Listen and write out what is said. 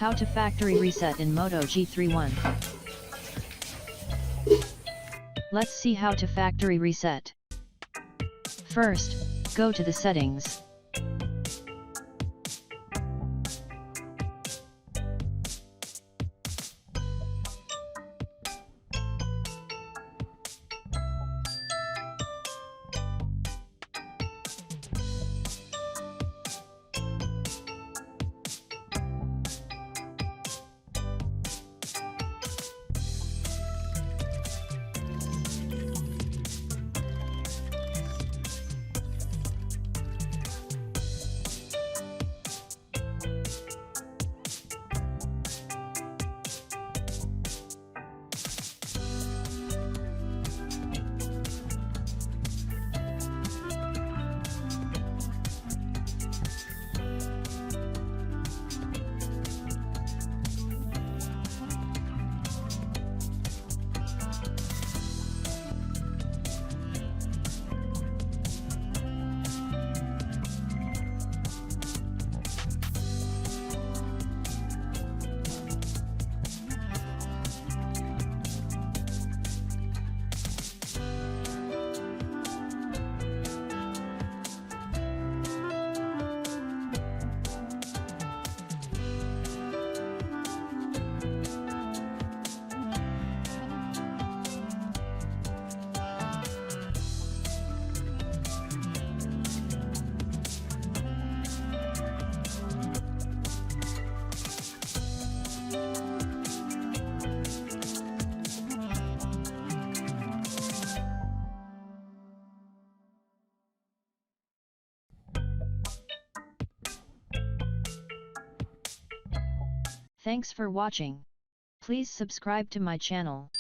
How to factory reset in Moto G31. Let's see how to factory reset. First, go to the settings. Thanks for watching. Please subscribe to my channel.